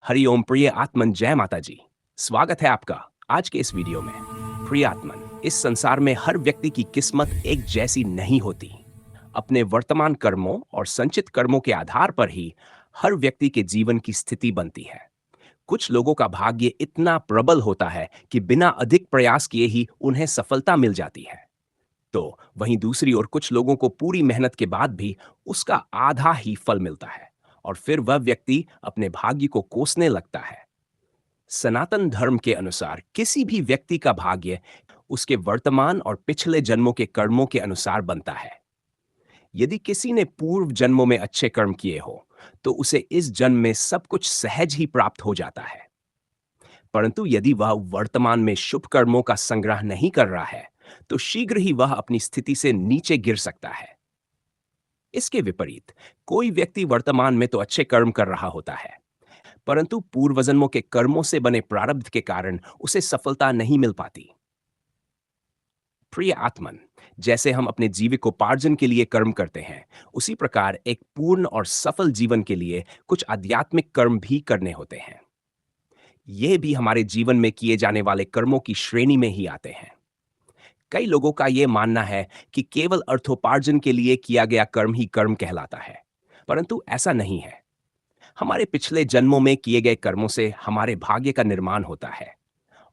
हरिओम प्रिय आत्मन, जय माता जी। स्वागत है आपका आज के इस वीडियो में। प्रिय आत्मन, इस संसार में हर व्यक्ति की किस्मत एक जैसी नहीं होती। अपने वर्तमान कर्मों और संचित कर्मों के आधार पर ही हर व्यक्ति के जीवन की स्थिति बनती है। कुछ लोगों का भाग्य इतना प्रबल होता है कि बिना अधिक प्रयास किए ही उन्हें सफलता मिल जाती है। तो वहीं दूसरी ओर कुछ लोगों को पूरी मेहनत के बाद भी उसका आधा ही फल मिलता है और फिर वह व्यक्ति अपने भाग्य को कोसने लगता है। सनातन धर्म के अनुसार किसी भी व्यक्ति का भाग्य उसके वर्तमान और पिछले जन्मों के कर्मों के अनुसार बनता है। यदि किसी ने पूर्व जन्मों में अच्छे कर्म किए हो तो उसे इस जन्म में सब कुछ सहज ही प्राप्त हो जाता है। परंतु यदि वह वर्तमान में शुभ कर्मों का संग्रह नहीं कर रहा है तो शीघ्र ही वह अपनी स्थिति से नीचे गिर सकता है। इसके विपरीत कोई व्यक्ति वर्तमान में तो अच्छे कर्म कर रहा होता है, परंतु पूर्व जन्मों के कर्मों से बने प्रारब्ध के कारण उसे सफलता नहीं मिल पाती। प्रिय आत्मन, जैसे हम अपने जीविकोपार्जन के लिए कर्म करते हैं, उसी प्रकार एक पूर्ण और सफल जीवन के लिए कुछ आध्यात्मिक कर्म भी करने होते हैं। ये भी हमारे जीवन में किए जाने वाले कर्मों की श्रेणी में ही आते हैं। कई लोगों का यह मानना है कि केवल अर्थोपार्जन के लिए किया गया कर्म ही कर्म कहलाता है, परंतु ऐसा नहीं है। हमारे पिछले जन्मों में किए गए कर्मों से हमारे भाग्य का निर्माण होता है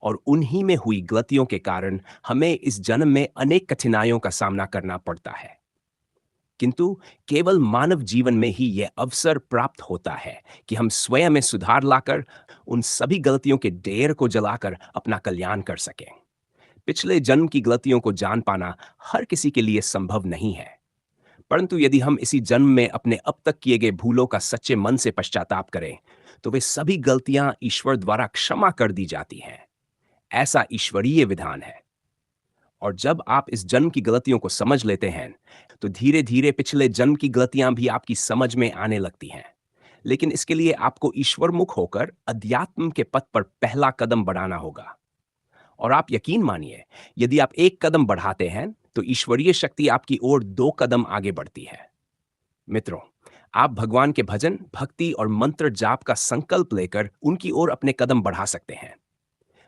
और उन्हीं में हुई गलतियों के कारण हमें इस जन्म में अनेक कठिनाइयों का सामना करना पड़ता है। किंतु केवल मानव जीवन में ही यह अवसर प्राप्त होता है कि हम स्वयं में सुधार लाकर उन सभी गलतियों के ढेर को जलाकर अपना कल्याण कर सकें। पिछले जन्म की गलतियों को जान पाना हर किसी के लिए संभव नहीं है, परंतु यदि हम इसी जन्म में अपने अब तक किए गए भूलों का सच्चे मन से पश्चाताप करें तो वे सभी गलतियां ईश्वर द्वारा क्षमा कर दी जाती हैं। ऐसा ईश्वरीय विधान है। और जब आप इस जन्म की गलतियों को समझ लेते हैं तो धीरे धीरे पिछले जन्म की गलतियां भी आपकी समझ में आने लगती हैं। लेकिन इसके लिए आपको ईश्वरमुख होकर अध्यात्म के पथ पर पहला कदम बढ़ाना होगा। और आप यकीन मानिए, यदि आप एक कदम बढ़ाते हैं तो ईश्वरीय शक्ति आपकी ओर दो कदम आगे बढ़ती है। मित्रों, आप भगवान के भजन, भक्ति और मंत्र जाप का संकल्प लेकर उनकी ओर अपने कदम बढ़ा सकते हैं।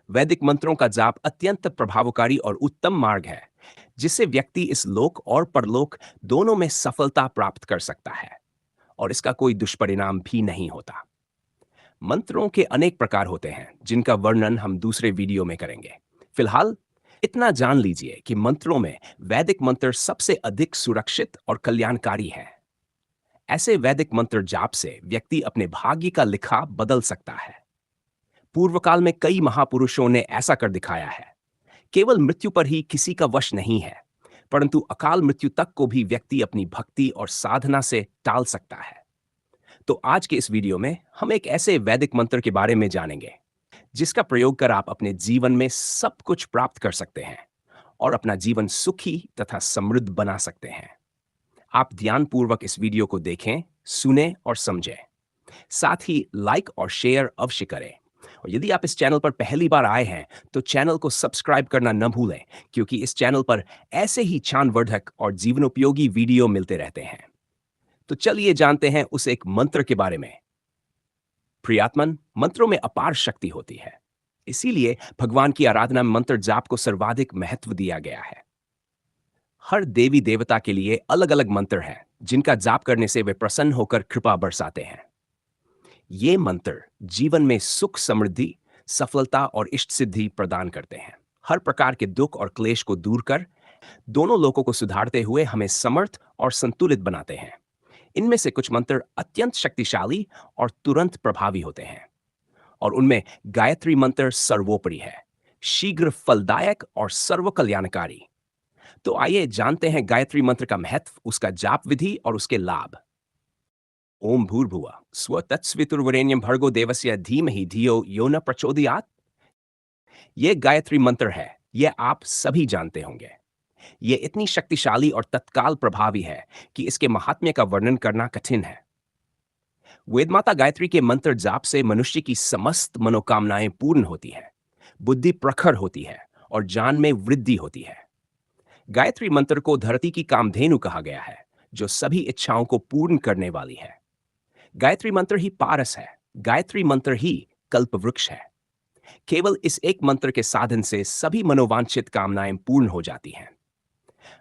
वैदिक मंत्रों का जाप अत्यंत प्रभावकारी और उत्तम मार्ग है जिससे व्यक्ति इस लोक और परलोक दोनों में सफलता प्राप्त कर सकता है और इसका कोई दुष्परिणाम भी नहीं होता। मंत्रों के अनेक प्रकार होते हैं जिनका वर्णन हम दूसरे वीडियो में करेंगे। फिलहाल इतना जान लीजिए कि मंत्रों में वैदिक मंत्र सबसे अधिक सुरक्षित और कल्याणकारी है। ऐसे वैदिक मंत्र जाप से व्यक्ति अपने भाग्य का लिखा बदल सकता है। पूर्व काल में कई महापुरुषों ने ऐसा कर दिखाया है। केवल मृत्यु पर ही किसी का वश नहीं है, परंतु अकाल मृत्यु तक को भी व्यक्ति अपनी भक्ति और साधना से टाल सकता है। तो आज के इस वीडियो में हम एक ऐसे वैदिक मंत्र के बारे में जानेंगे जिसका प्रयोग कर आप अपने जीवन में सब कुछ प्राप्त कर सकते हैं और अपना जीवन सुखी तथा समृद्ध बना सकते हैं। आप ध्यानपूर्वक इस वीडियो को देखें, सुने और समझें। साथ ही लाइक और शेयर अवश्य करें। और यदि आप इस चैनल पर पहली बार आए हैं तो चैनल को सब्सक्राइब करना न भूलें, क्योंकि इस चैनल पर ऐसे ही ज्ञानवर्धक और जीवनोपयोगी वीडियो मिलते रहते हैं। तो चलिए जानते हैं उस एक मंत्र के बारे में। प्रियात्मन, मंत्रों में अपार शक्ति होती है, इसीलिए भगवान की आराधना में मंत्र जाप को सर्वाधिक महत्व दिया गया है। हर देवी देवता के लिए अलग अलग मंत्र हैं जिनका जाप करने से वे प्रसन्न होकर कृपा बरसाते हैं। ये मंत्र जीवन में सुख, समृद्धि, सफलता और इष्ट सिद्धि प्रदान करते हैं। हर प्रकार के दुख और क्लेश को दूर कर दोनों लोगों को सुधारते हुए हमें समर्थ और संतुलित बनाते हैं। इनमें से कुछ मंत्र अत्यंत शक्तिशाली और तुरंत प्रभावी होते हैं और उनमें गायत्री मंत्र सर्वोपरि है, शीघ्र फलदायक और सर्व कल्याणकारी। तो आइए जानते हैं गायत्री मंत्र का महत्व, उसका जाप विधि और उसके लाभ। ओम भूर्भुवः स्व तत्सवितुर्वरेण्यं भर्गो देवस्य धीमहि धियो यो न प्रचोदयात्। ये गायत्री मंत्र है, ये आप सभी जानते होंगे। ये इतनी शक्तिशाली और तत्काल प्रभावी है कि इसके महात्म्य का वर्णन करना कठिन है। वेदमाता गायत्री के मंत्र जाप से मनुष्य की समस्त मनोकामनाएं पूर्ण होती हैं, बुद्धि प्रखर होती है और ज्ञान में वृद्धि होती है। गायत्री मंत्र को धरती की कामधेनु कहा गया है, जो सभी इच्छाओं को पूर्ण करने वाली है। गायत्री मंत्र ही पारस है, गायत्री मंत्र ही कल्प वृक्ष है। केवल इस एक मंत्र के साधन से सभी मनोवांछित कामनाएं पूर्ण हो जाती हैं।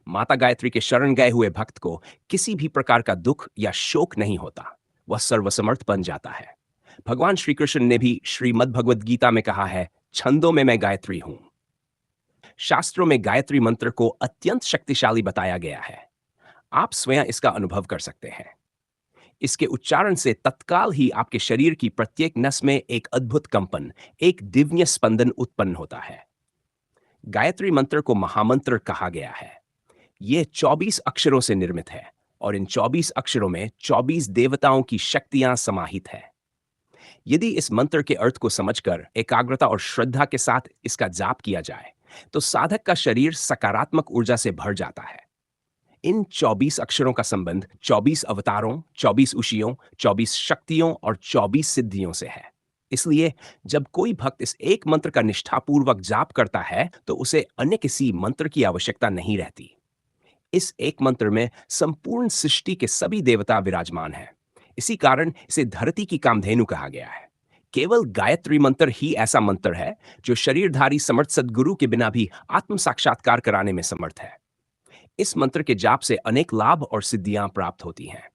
माता गायत्री के शरण गए हुए भक्त को किसी भी प्रकार का दुख या शोक नहीं होता, वह सर्वसमर्थ बन जाता है। भगवान श्री कृष्ण ने भी श्रीमद् भगवद गीता में कहा है, छंदों में मैं गायत्री हूं। शास्त्रों में गायत्री मंत्र को अत्यंत शक्तिशाली बताया गया है। आप स्वयं इसका अनुभव कर सकते हैं। इसके उच्चारण से तत्काल ही आपके शरीर की प्रत्येक नस में एक अद्भुत कंपन, एक दिव्य स्पंदन उत्पन्न होता है। गायत्री मंत्र को महामंत्र कहा गया है। यह 24 अक्षरों से निर्मित है और इन 24 अक्षरों में 24 देवताओं की शक्तियां समाहित है। यदि इस मंत्र के अर्थ को समझकर एकाग्रता और श्रद्धा के साथ इसका जाप किया जाए, तो साधक का शरीर सकारात्मक ऊर्जा से भर जाता है। इन 24 अक्षरों का संबंध 24 अवतारों, 24 ऋषियों, 24 शक्तियों और 24 सिद्धियों से है। इसलिए जब कोई भक्त इस एक मंत्र का निष्ठापूर्वक जाप करता है, तो उसे अन्य किसी मंत्र की आवश्यकता नहीं रहती। इस एक मंत्र में संपूर्ण सृष्टि के सभी देवता विराजमान हैं। इसी कारण इसे धरती की कामधेनु कहा गया है। केवल गायत्री मंत्र ही ऐसा मंत्र है जो शरीरधारी समर्थ सद्गुरु के बिना भी आत्म साक्षात्कार कराने में समर्थ है। इस मंत्र के जाप से अनेक लाभ और सिद्धियां प्राप्त होती हैं।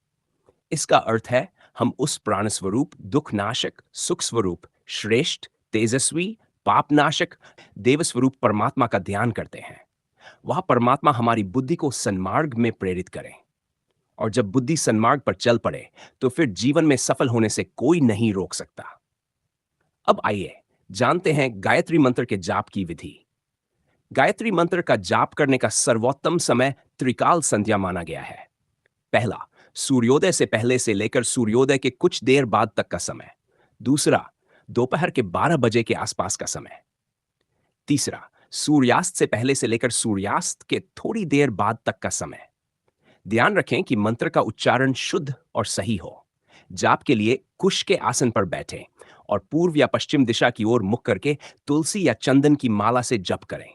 इसका अर्थ है, हम उस प्राण स्वरूप, दुख नाशक, सुख स्वरूप, श्रेष्ठ, तेजस्वी, पाप नाशक, देव स्वरूप परमात्मा का ध्यान करते हैं। वह परमात्मा हमारी बुद्धि को सन्मार्ग में प्रेरित करे, और जब बुद्धि सन्मार्ग पर चल पड़े, तो फिर जीवन में सफल होने से कोई नहीं रोक सकता। अब आइए जानते हैं गायत्री मंत्र के जाप की विधि। गायत्री मंत्र का जाप करने का सर्वोत्तम समय त्रिकाल संध्या माना गया है। पहला, सूर्योदय से पहले से लेकर सूर्योदय के कुछ देर बाद तक का समय। दूसरा, दोपहर के 12 बजे के आसपास का समय। तीसरा, सूर्यास्त से पहले से लेकर सूर्यास्त के थोड़ी देर बाद तक का समय। ध्यान रखें कि मंत्र का उच्चारण शुद्ध और सही हो। जाप के लिए कुश के आसन पर बैठें और पूर्व या पश्चिम दिशा की ओर मुख करके तुलसी या चंदन की माला से जप करें।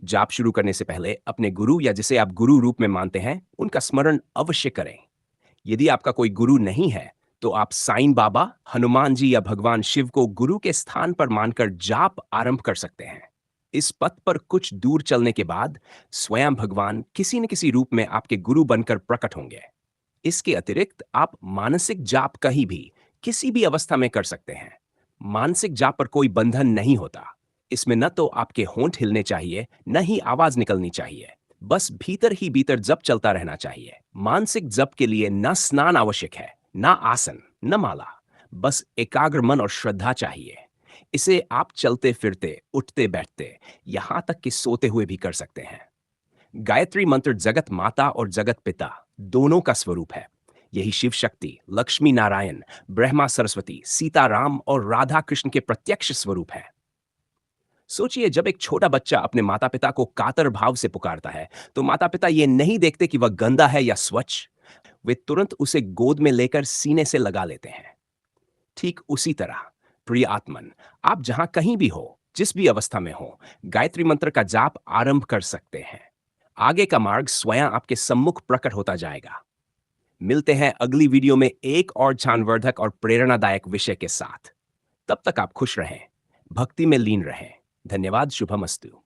जाप शुरू करने से पहले अपने गुरु या जिसे आप गुरु रूप में मानते हैं, उनका स्मरण अवश्य करें। यदि आपका कोई गुरु नहीं है, तो आप साईं बाबा, हनुमान जी या भगवान शिव को गुरु के स्थान पर मानकर जाप आरंभ कर सकते हैं। इस पथ पर कुछ दूर चलने के बाद स्वयं भगवान किसी न किसी रूप में आपके गुरु बनकर प्रकट होंगे। इसके अतिरिक्त आप मानसिक जाप कहीं भी, किसी भी अवस्था में कर सकते हैं। मानसिक जाप पर कोई बंधन नहीं होता। इसमें न तो आपके होंठ हिलने चाहिए, न ही आवाज निकलनी चाहिए। बस भीतर ही भीतर जप चलता रहना चाहिए। मानसिक जप के लिए न स्नान आवश्यक है, न आसन, न माला। बस एकाग्र मन और श्रद्धा चाहिए। इसे आप चलते फिरते, उठते बैठते, यहां तक कि सोते हुए भी कर सकते हैं। गायत्री मंत्र जगत माता और जगत पिता दोनों का स्वरूप है। यही शिव शक्ति, लक्ष्मी नारायण, ब्रह्मा सरस्वती, सीता राम और राधा कृष्ण के प्रत्यक्ष स्वरूप है। सोचिए, जब एक छोटा बच्चा अपने माता पिता को कातर भाव से पुकारता है, तो माता पिता ये नहीं देखते कि वह गंदा है या स्वच्छ। वे तुरंत उसे गोद में लेकर सीने से लगा लेते हैं। ठीक उसी तरह प्रिय आत्मन, आप जहां कहीं भी हो, जिस भी अवस्था में हो, गायत्री मंत्र का जाप आरंभ कर सकते हैं। आगे का मार्ग स्वयं आपके सम्मुख प्रकट होता जाएगा। मिलते हैं अगली वीडियो में एक और ज्ञानवर्धक और प्रेरणादायक विषय के साथ। तब तक आप खुश रहें, भक्ति में लीन रहें। धन्यवाद। शुभमस्तु।